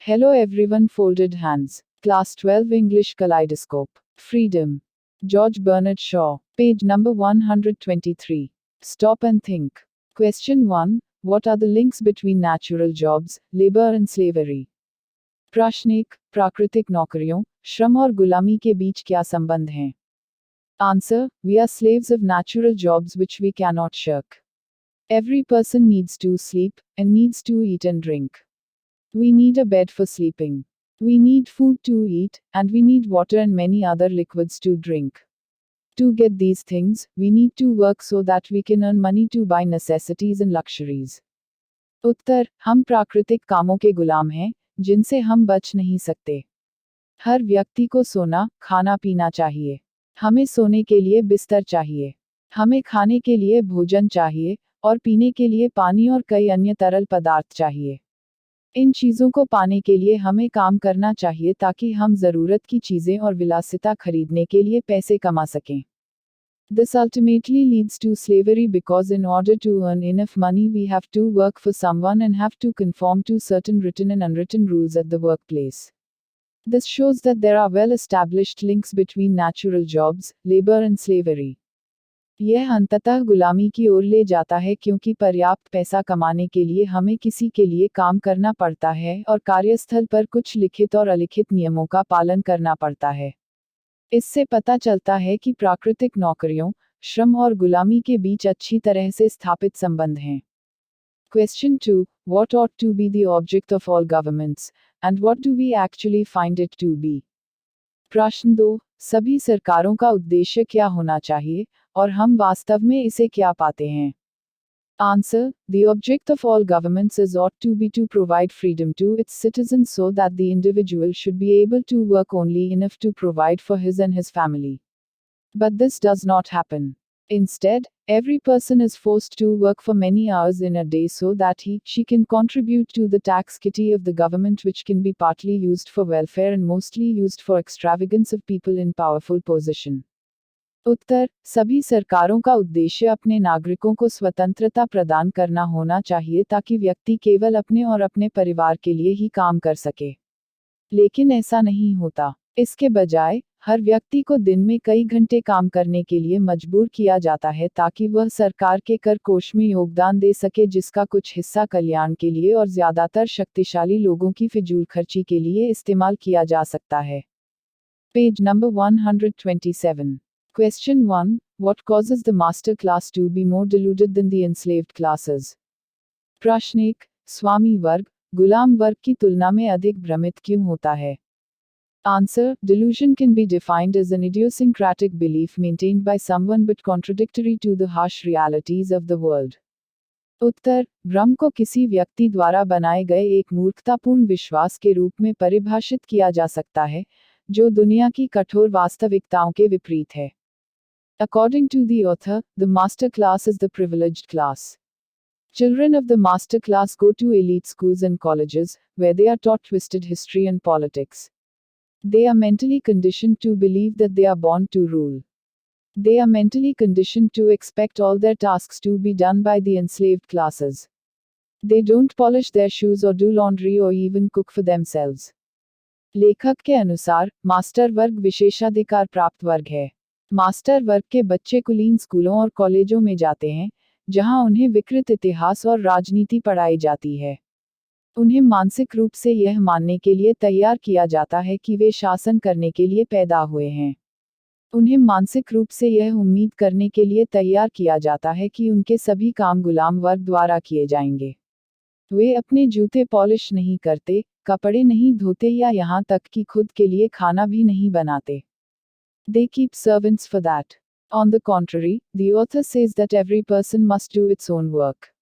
Hello everyone, folded hands. Class 12 English Kaleidoscope. Freedom. George Bernard Shaw. Page number 123. Stop and think. Question 1. What are the links between natural jobs, labor and slavery? प्रश्न 1. प्राकृतिक नौकरियों, श्रम और गुलामी के बीच क्या संबंध हैं? Answer. We are slaves of natural jobs which we cannot shirk. Every person needs to sleep, and needs to eat and drink. We need a bed for sleeping. We need food to eat, and we need water and many other liquids to drink. To get these things, we need to work so that we can earn money to buy necessities and luxuries. उत्तर. हम प्राकृतिक कामों के गुलाम हैं, जिनसे हम बच नहीं सकते. हर व्यक्ति को सोना, खाना पीना चाहिए. हमें सोने के लिए बिस्तर चाहिए. हमें खाने के लिए भोजन चाहिए, और पीने के लिए पानी और कई अन्य तरल पदार्थ चाहिए. इन चीज़ों को पाने के लिए हमें काम करना चाहिए ताकि हम ज़रूरत की चीज़ें और विलासिता खरीदने के लिए पैसे कमा सकें. This ultimately leads to slavery because in order to earn enough money we have to work for someone and have to conform to certain written and unwritten rules at the workplace. This shows that there are well-established links between natural jobs, labor and slavery. यह अंततः गुलामी की ओर ले जाता है क्योंकि पर्याप्त पैसा कमाने के लिए हमें किसी के लिए काम करना पड़ता है और कार्यस्थल पर कुछ लिखित और अलिखित नियमों का पालन करना पड़ता है. इससे पता चलता है कि प्राकृतिक नौकरियों, श्रम और गुलामी के बीच अच्छी तरह से स्थापित संबंध हैं. Question 2. What ought to be the object of all governments, and what do we actually find it to be? प्रश्न 2. सभी सरकारों का उद्देश्य क्या होना चाहिए, और हम वास्तव में इसे क्या पाते हैं? Answer. The object of all governments is ought to be to provide freedom to its citizens so that the individual should be able to work only enough to provide for his and his family. But this does not happen. Instead, every person is forced to work for many hours in a day so that she can contribute to the tax kitty of the government, which can be partly used for welfare and mostly used for extravagance of people in powerful position. उत्तर. सभी सरकारों का उद्देश्य अपने नागरिकों को स्वतंत्रता प्रदान करना होना चाहिए ताकि व्यक्ति केवल अपने और अपने परिवार के लिए ही काम कर सके. लेकिन ऐसा नहीं होता. इसके बजाय, हर व्यक्ति को दिन में कई घंटे काम करने के लिए मजबूर किया जाता है ताकि वह सरकार के कर कोष में योगदान दे सके, जिसका कुछ हिस्सा कल्याण के लिए और ज्यादातर शक्तिशाली लोगों की फिजूल खर्ची के लिए इस्तेमाल किया जा सकता है. Page number 127. Question 1. What causes the master class to be more deluded than the enslaved classes? प्रश्न 1. स्वामी वर्ग, गुलाम वर्ग की तुलना में अधिक भ्रमित क्यों होता है? Answer. Delusion can be defined as an idiosyncratic belief maintained by someone but contradictory to the harsh realities of the world. उत्तर. भ्रम को किसी व्यक्ति द्वारा बनाए गए एक मूर्खतापूर्ण विश्वास के रूप में परिभाषित किया जा सकता है, जो दुनिया की कठोर वास्तविकताओं के विपरीत है. According to the author, the master class is the privileged class. Children of the master class go to elite schools and colleges, where they are taught twisted history and politics. They are mentally conditioned to believe that they are born to rule. They are mentally conditioned to expect all their tasks to be done by the enslaved classes. They don't polish their shoes or do laundry or even cook for themselves. लेखक के अनुसार, master वर्ग विशेषाधिकार प्राप्त वर्ग है. Master वर्ग के बच्चे कुलीन स्कूलों और कॉलेजों में जाते हैं, जहां उन्हें विकृत इतिहास और राजनीति पढ़ाई जाती है. उन्हें मानसिक रूप से यह मानने के लिए तैयार किया जाता है कि वे शासन करने के लिए पैदा हुए हैं. उन्हें मानसिक रूप से यह उम्मीद करने के लिए तैयार किया जाता है कि उनके सभी काम गुलाम वर्ग द्वारा किए जाएंगे. वे अपने जूते पॉलिश नहीं करते, कपड़े नहीं धोते या यहाँ तक कि खुद के लिए खाना भी नहीं बनाते. They keep servants for that. On the contrary, the author says that every person must do its own work.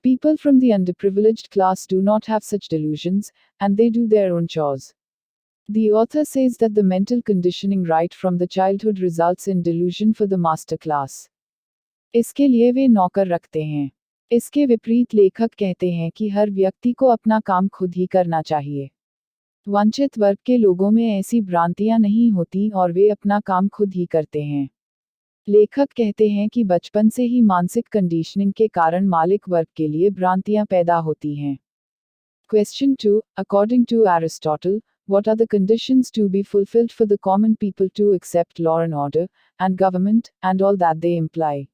People from the underprivileged class do not have such delusions, and they do their own chores. The author says that the mental conditioning right from the childhood results in delusion for the master class. इसके लिए वे नौकर रखते हैं. इसके विपरीत लेखक कहते हैं कि हर व्यक्ति को अपना काम खुद ही करना चाहिए. वंचित वर्ग के लोगों में ऐसी भ्रांतियां नहीं होती और वे अपना काम खुद ही करते हैं. लेखक कहते हैं कि बचपन से ही मानसिक कंडीशनिंग के कारण मालिक वर्ग के लिए भ्रांतियां पैदा होती हैं. Question 2. According to Aristotle, what are the conditions to be fulfilled for the common people to accept law and order, and government, and all that they imply?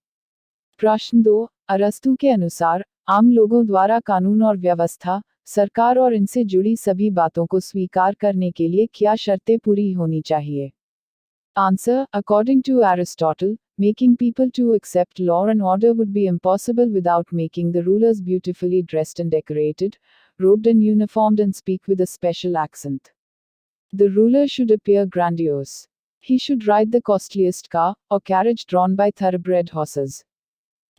प्रश्न 2. अरस्तु के अनुसार, आम लोगों द्वारा कानून और व्यवस्था, सरकार और इनसे जुड़ी सभी बातों को स्वीकार करने के लिए क्या शर्तें पूरी होनी चाहिए? Answer. According to Aristotle, making people to accept law and order would be impossible without making the rulers beautifully dressed and decorated, robed and uniformed, and speak with a special accent. The ruler should appear grandiose. He should ride the costliest car, or carriage drawn by thoroughbred horses.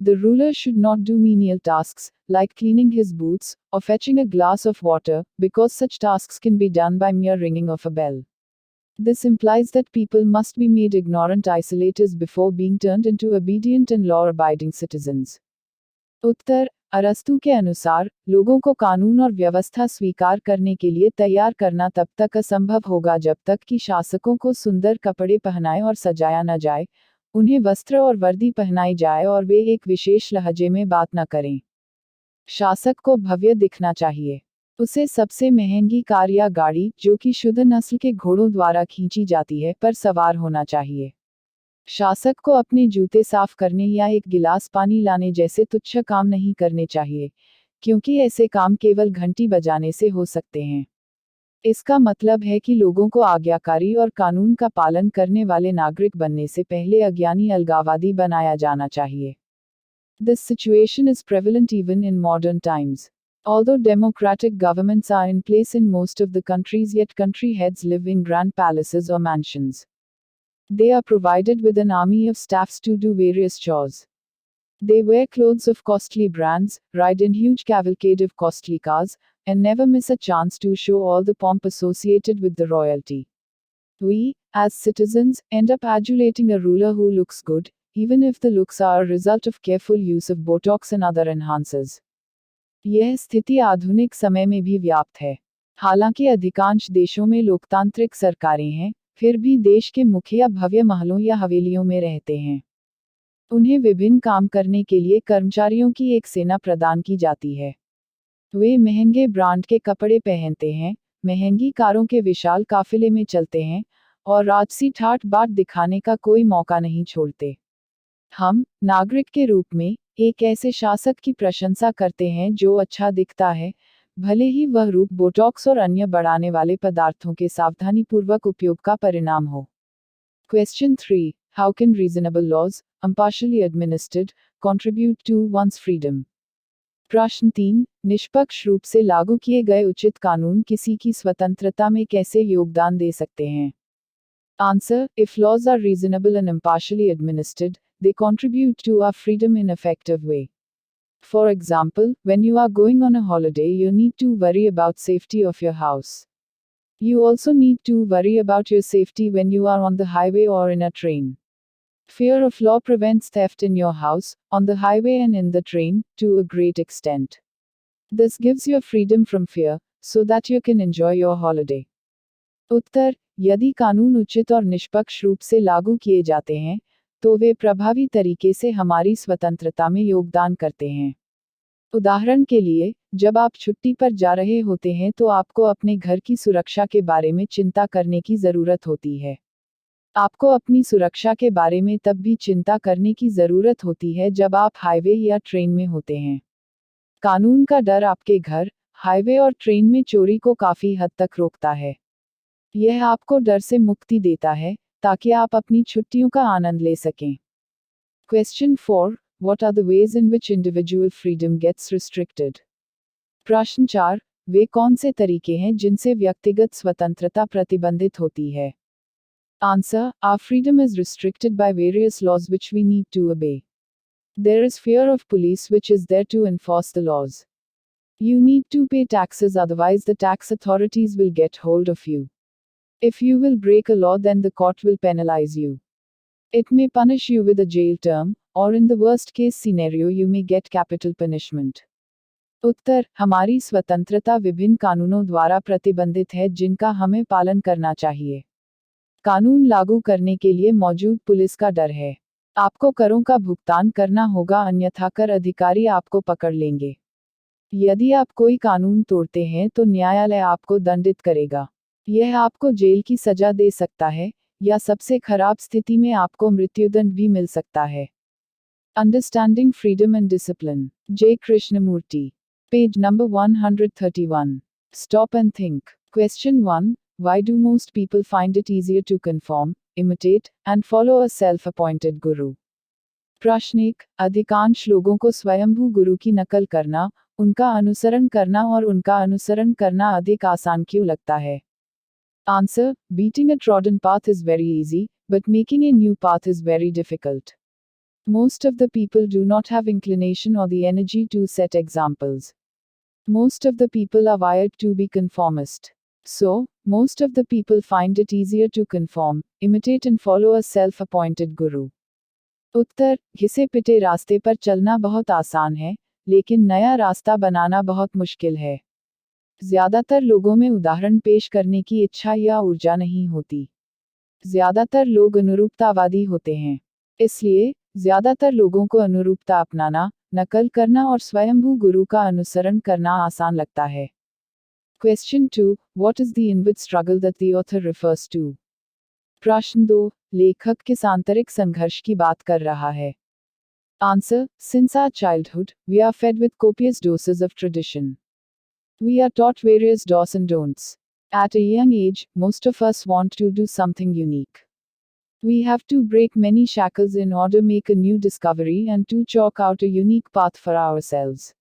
The ruler should not do menial tasks, like cleaning his boots, or fetching a glass of water, because such tasks can be done by mere ringing of a bell. This implies that people must be made ignorant isolators before being turned into obedient and law-abiding citizens. उत्तर. अरस्तु के अनुसार, लोगों को कानून और व्यवस्था स्वीकार करने के लिए तैयार करना तब तक असंभव होगा जब तक कि शासकों को सुंदर कपड़े पहनाए और सजाया न जाए, उन्हें वस्त्र और वर्दी पहनाई जाए और वे एक विशेष लहजे में बात न करें। शासक को भव्य दिखना चाहिए। उसे सबसे महंगी कार या गाड़ी, जो कि शुद्ध नस्ल के घोड़ों द्वारा खींची जाती है, पर सवार होना चाहिए। शासक को अपने जूते साफ करने या एक गिलास पानी लाने जैसे तुच्छ काम नहीं करने चाहिए, क्योंकि ऐसे काम केवल घंटी बजाने से हो सकते हैं। इसका मतलब है कि लोगों को आज्ञाकारी और कानून का पालन करने वाले नागरिक बनने से पहले अज्ञानी अलगाववादी बनाया जाना चाहिए। This situation is prevalent even in modern times. Although democratic governments are in place in most of the countries, yet country heads live in grand palaces or mansions. They are provided with an army of staffs to do various chores. They wear clothes of costly brands, ride in huge cavalcade of costly cars, and never miss a chance to show all the pomp associated with the royalty. We, as citizens, end up adulating a ruler who looks good, even if the looks are a result of careful use of Botox and other enhancers. यह स्थिति आधुनिक समय में भी व्याप्त है। हालांकि अधिकांश देशों में लोकतांत्रिक सरकारें हैं, फिर भी देश के मुखिया भव्य महलों या हवेलियों में रहते हैं। उन्हें विभिन्न काम करने के लिए कर्मचारियों की एक सेना प्रदान की जाती है। वे महंगे ब्रांड के कपड़े पहनते हैं, महंगी कारों के विशाल काफिले में चलते हैं, और राजसी ठाट बाट दिखाने का कोई मौका नहीं छोड़ते। हम, नागरिक के रूप में, एक ऐसे शासक की प्रशंसा करते हैं जो अच्छा दिखता है, भले ही वह रूप बोटॉक्स और अन्य बढ़ाने वाले पदार्थों के सावधानीपूर्वक उपयोग का परिणाम हो। Question 3. How can reasonable laws, impartially administered, contribute to one's freedom? प्रश्न 3. निष्पक्ष रूप से लागू किए गए उचित कानून किसी की स्वतंत्रता में कैसे योगदान दे सकते हैं? Answer. If laws are reasonable and impartially administered, they contribute to our freedom in effective way. For example, when you are going on a holiday, you need to worry about safety of your house. You also need to worry about your safety when you are on the highway or in a train. Fear of law prevents theft in your house, on the highway and in the train, to a great extent. This gives you freedom from fear, so that you can enjoy your holiday. उत्तर. यदि कानून उचित और निष्पक्ष रूप से लागू किए जाते हैं, तो वे प्रभावी तरीके से हमारी स्वतंत्रता में योगदान करते हैं। उदाहरण के लिए, जब आप छुट्टी पर जा रहे होते हैं तो आपको अपने घर की सुरक्षा के बारे में चिंता करने की ज़रूरत होती है। आपको अपनी सुरक्षा के बारे में तब भी चिंता करने की ज़रूरत होती है जब आप हाईवे या ट्रेन में होते हैं। कानून का डर आपके घर, हाईवे और ट्रेन में चोरी को काफ़ी हद तक रोकता है। यह आपको डर से मुक्ति देता है, ताकि आप अपनी छुट्टियों का आनंद ले सकें। Question 4. What are the ways in which individual freedom gets restricted? प्रश्न 4. वे कौन से तरीके हैं जिनसे व्यक्तिगत स्वतंत्रता प्रतिबंधित होती है? Answer. Our freedom is restricted by various laws which we need to obey. There is fear of police which is there to enforce the laws. You need to pay taxes, otherwise the tax authorities will get hold of you. If you will break a law, then the court will penalize you. It may punish you with a jail term, or in the worst case scenario you may get capital punishment. उत्तर. हमारी स्वतंत्रता विभिन्न कानूनों द्वारा प्रतिबंधित है जिनका हमें पालन करना चाहिए। कानून लागू करने के लिए मौजूद पुलिस का डर है। आपको करों का भुगतान करना होगा, अन्यथा कर अधिकारी आपको पकड़ लेंगे। यदि आप कोई कानून तोड़ते हैं तो न्यायालय आपको दंडित करेगा। यह आपको जेल की सजा दे सकता है, या सबसे खराब स्थिति में आपको मृत्युदंड भी मिल सकता है। Understanding freedom and discipline, J Krishnamurti, page number 131. Stop and think. Question 1. Why do most people find it easier to conform, imitate, and follow a self-appointed guru? प्रश्न 1. अधिकांश लोगों को स्वयंभू गुरु की नकल करना, उनका अनुसरण करना और उनका अनुसरण करना अधिक आसान क्यों लगता है? Answer. Beating a trodden path is very easy, but making a new path is very difficult. Most of the people do not have inclination or the energy to set examples. Most of the people are wired to be conformist. So, most of the people find it easier to conform, imitate and follow a self-appointed guru. उत्तर, घिसे पिटे रास्ते पर चलना बहुत आसान है, लेकिन नया रास्ता बनाना बहुत मुश्किल है। ज्यादातर लोगों में उदाहरण पेश करने की इच्छा या ऊर्जा नहीं होती। ज्यादातर लोग अनुरूपतावादी होते हैं। इसलिए, ज्यादातर लोगों को अनुरूपता अपनाना, नकल करना और स्वयंभू गुरु का अनुसरण करना आसान लगता है। Question 2. What is the inward struggle that the author refers to? प्रश्न 2. लेखक किस आंतरिक संघर्ष की बात कर रहा है? Answer. Since our childhood, we are fed with copious doses of tradition. We are taught various do's and don'ts. At a young age, most of us want to do something unique. We have to break many shackles in order to make a new discovery and to chalk out a unique path for ourselves.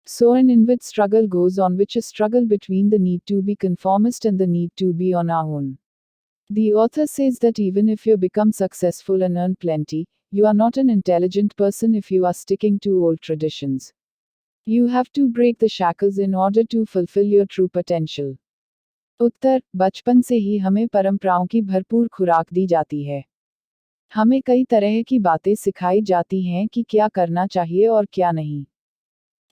So an inward struggle goes on, which is a struggle between the need to be conformist and the need to be on our own. The author says that even if you become successful and earn plenty, you are not an intelligent person if you are sticking to old traditions. You have to break the shackles in order to fulfill your true potential. उत्तर, बचपन से ही हमें परंपराओं की भरपूर खुराक दी जाती है। हमें कई तरह की बातें सिखाई जाती हैं कि क्या करना चाहिए और क्या नहीं।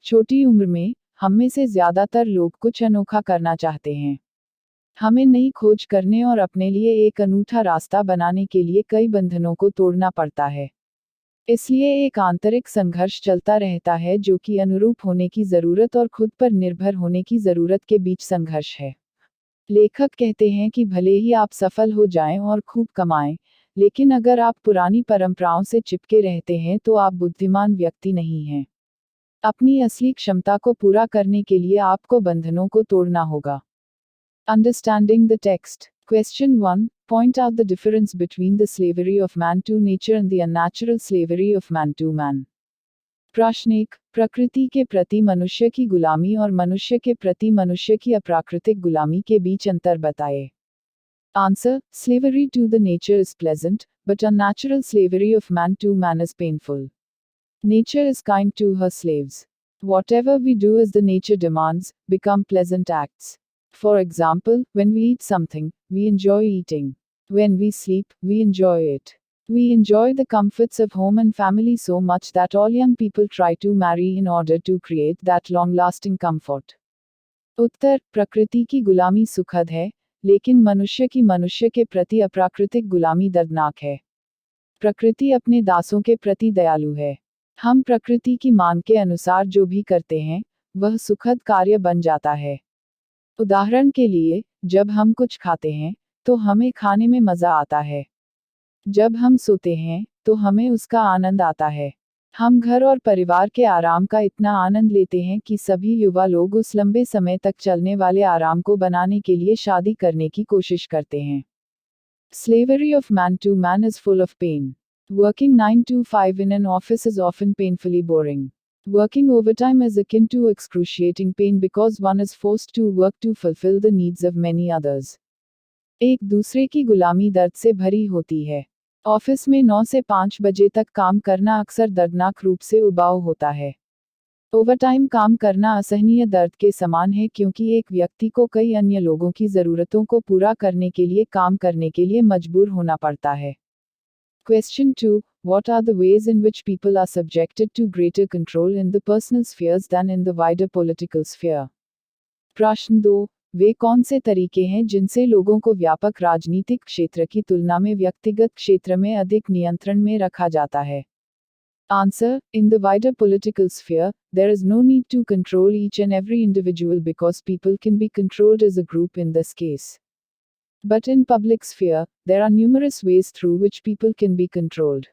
छोटी उम्र में, हम में से ज्यादातर लोग कुछ अनोखा करना चाहते हैं। हमें नई खोज करने और अपने लिए एक अनूठा रास्ता बनाने के लिए कई बंधनों को तोड़ना पड़ता है। इसलिए एक आंतरिक संघर्ष चलता रहता है जो कि अनुरूप होने की जरूरत और खुद पर निर्भर होने की जरूरत के बीच संघर्ष है। लेखक कहते हैं कि भले ही आप सफल हो जाएं और खूब कमाएं, लेकिन अगर आप पुरानी परंपराओं से चिपके रहते हैं तो आप बुद्धिमान व्यक्ति नहीं हैं। अपनी असली क्षमता को पूरा करने के लिए आपको बंधनों को तोड़ना होगा। Understanding the text. Question 1. Point out the difference between the slavery of man to nature and the unnatural slavery of man to man. प्रश्न 1. प्रकृति के प्रति मनुष्य की गुलामी और मनुष्य के प्रति मनुष्य की अप्राकृतिक गुलामी के बीच अंतर बताएं। Answer. Slavery to the nature is pleasant, but unnatural slavery of man to man is painful. Nature is kind to her slaves. Whatever we do as the nature demands, become pleasant acts. For example, when we eat something, we enjoy eating. When we sleep, we enjoy it. We enjoy the comforts of home and family so much that all young people try to marry in order to create that long-lasting comfort. उत्तर, प्रकृति की गुलामी सुखद है, लेकिन मनुष्य की मनुष्य के प्रति अप्राकृतिक गुलामी दर्दनाक है। प्रकृति अपने दासों के प्रति दयालु है। हम प्रकृति की मांग के अनुसार जो भी करते हैं, वह सुखद कार्य बन जाता है। उदाहरण के लिए, जब हम कुछ खाते हैं, तो हमें खाने में मजा आता है। जब हम सोते हैं, तो हमें उसका आनंद आता है। हम घर और परिवार के आराम का इतना आनंद लेते हैं कि सभी युवा लोग उस लंबे समय तक चलने वाले आराम को बनाने के लिए शादी करने की कोशिश करते हैं। Slavery of man to man is full of pain. Working 9 to 5 in an office is often painfully boring. Working overtime is akin to excruciating pain because one is forced to work to fulfill the needs of many others. एक दूसरे की गुलामी दर्द से भरी होती है। Office में 9 से 5 बजे तक काम करना अक्सर दर्दनाक रूप से उबाऊ होता है। ओवरटाइम काम करना असहनीय दर्द के समान है क्योंकि एक व्यक्ति को कई अन्य लोगों की ज़रूरतों को पूरा करने के लिए काम करने के लिए मजबूर होना पड़ता है। Question 2. What are the ways in which people are subjected to greater control in the personal spheres than in the wider political sphere? प्रश्न 2. वे कौन से तरीके हैं जिनसे लोगों को व्यापक राजनीतिक क्षेत्र की तुलना में व्यक्तिगत क्षेत्र में अधिक नियंत्रण में रखा जाता है? Answer: in the wider political sphere, there is no need to control each and every individual because people can be controlled as a group in this case. But in public sphere, there are numerous ways through which people can be controlled.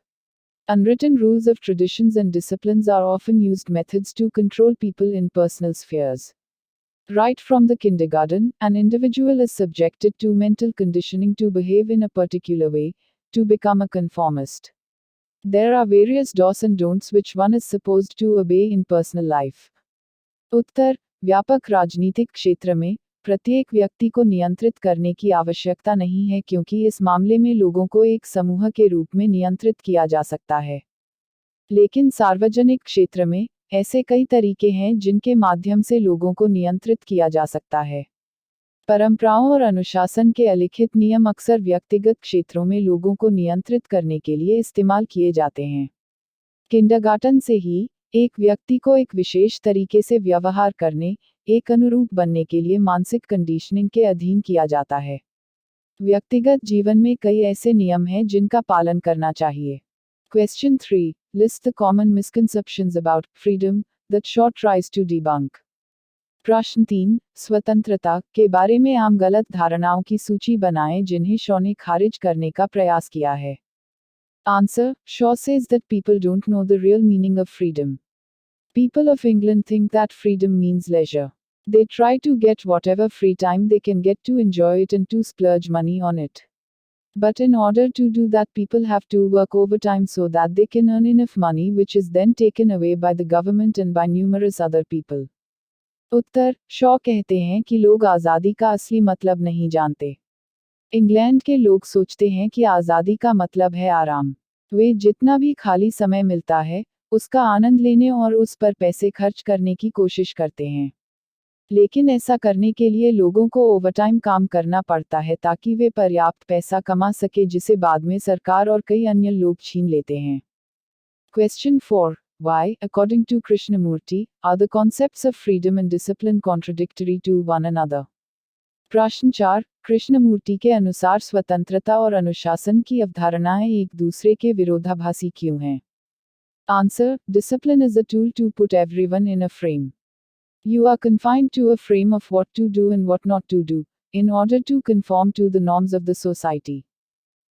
Unwritten rules of traditions and disciplines are often used methods to control people in personal spheres. Right from the kindergarten, an individual is subjected to mental conditioning to behave in a particular way, to become a conformist. There are various do's and don'ts which one is supposed to obey in personal life. उत्तर: व्यापक राजनीतिक क्षेत्र में प्रत्येक व्यक्ति को नियंत्रित करने की आवश्यकता नहीं है क्योंकि इस मामले में लोगों को एक समूह के रूप में नियंत्रित किया जा सकता है। लेकिन सार्वजनिक क्षेत्र में ऐसे कई तरीके हैं जिनके माध्यम से लोगों को नियंत्रित किया जा सकता है। परंपराओं और अनुशासन के अलिखित नियम अक्सर व्यक्तिगत क्षेत्रों में लोगों को नियंत्रित करने के लिए इस्तेमाल किए जाते हैं। किंडरगार्टन से ही एक व्यक्ति को एक विशेष तरीके से व्यवहार करने, एक अनुरूप बनने के लिए मानसिक कंडीशनिंग के अधीन किया जाता है। व्यक्तिगत जीवन में कई ऐसे नियम हैं जिनका पालन करना चाहिए। Question 3. List the common misconceptions about freedom that Shaw tries to debunk. प्रश्न 3. स्वतंत्रता के बारे में आम गलत धारणाओं की सूची बनाएं जिन्हें शॉ ने खारिज करने का प्रयास किया है। Answer: Shaw says that people don't know the real meaning of freedom. People of England think that freedom means leisure. They try to get whatever free time they can get to enjoy it and to splurge money on it. But in order to do that, people have to work overtime so that they can earn enough money, which is then taken away by the government and by numerous other people. उत्तर: शॉ कहते हैं कि लोग आज़ादी का असली मतलब नहीं जानते। इंग्लैंड के लोग सोचते हैं कि आज़ादी का मतलब है आराम। वे जितना भी खाली समय मिलता है, उसका आनंद लेने और उस पर पैसे खर्च करने की कोशिश करते हैं। लेकिन ऐसा करने के लिए लोगों को ओवरटाइम काम करना पड़ता है ताकि वे पर्याप्त पैसा कमा सके जिसे बाद में सरकार और कई अन्य लोग छीन लेते हैं। Question 4. Why, according to Krishnamurti, are the concepts of freedom and discipline contradictory to one another? प्रश्न 4. कृष्णमूर्ति के अनुसार स्वतंत्रता और अनुशासन की अवधारणाएं एक दूसरे के विरोधाभासी क्यों हैं? Answer: Discipline is a tool to put everyone in a frame. You are confined to a frame of what to do and what not to do, in order to conform to the norms of the society.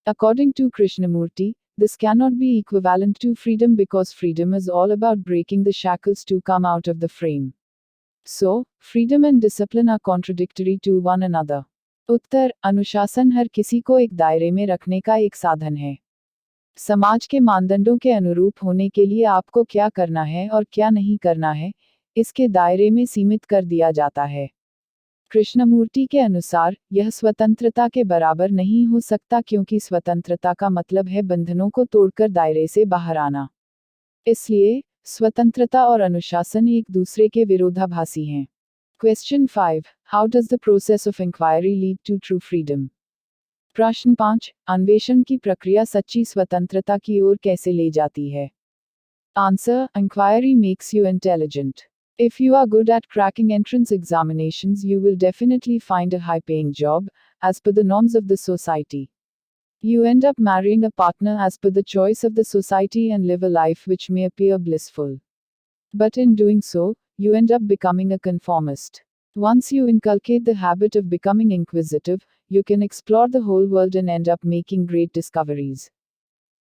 According to Krishnamurti, this cannot be equivalent to freedom because freedom is all about breaking the shackles to come out of the frame. So, freedom and discipline are contradictory to one another. उत्तर: अनुशासन हर किसी को एक दायरे में रखने का एक साधन है। समाज के मानदंडों के अनुरूप होने के लिए आपको क्या करना है और क्या नहीं करना है, इसके दायरे में सीमित कर दिया जाता है। कृष्णमूर्ति के अनुसार, यह स्वतंत्रता के बराबर नहीं हो सकता क्योंकि स्वतंत्रता का मतलब है बंधनों को तोड़कर दायरे से बाहर आना। इसलिए, स्वतंत्रता और अनुशासन एक दूसरे के विरोधाभासी हैं। Question 5. How does the process of inquiry lead to true freedom? प्रश्न 5. अन्वेषण की प्रक्रिया सच्ची स्वतंत्रता की ओर कैसे ले जाती है? Answer: Inquiry makes you intelligent. If you are good at cracking entrance examinations, you will definitely find a high-paying job, as per the norms of the society. You end up marrying a partner as per the choice of the society and live a life which may appear blissful. But in doing so, you end up becoming a conformist. Once you inculcate the habit of becoming inquisitive, you can explore the whole world and end up making great discoveries.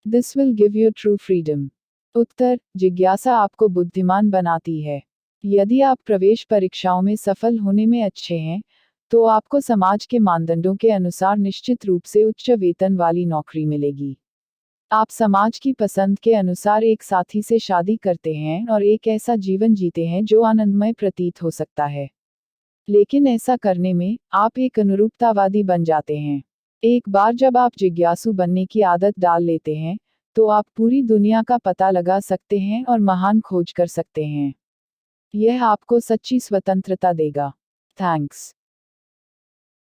This will give you true freedom. उत्तर: जिज्ञासा आपको बुद्धिमान बनाती है। यदि आप प्रवेश परीक्षाओं में सफल होने में अच्छे हैं, तो आपको समाज के मानदंडों के अनुसार निश्चित रूप से उच्च वेतन वाली नौकरी मिलेगी। आप समाज की पसंद के अनुसार एक साथी से शादी करते हैं और एक ऐसा जीवन जीते हैं जो आनंदमय प्रतीत हो सकता है। लेकिन ऐसा करने में, आप एक अनुरूपतावादी बन जाते हैं। एक बार जब आप जिज्ञासु बनने की आदत डाल लेते हैं, तो आप पूरी दुनिया का पता लगा सकते हैं और महान खोज कर सकते हैं। यह आपको सच्ची स्वतंत्रता देगा। थैंक्स।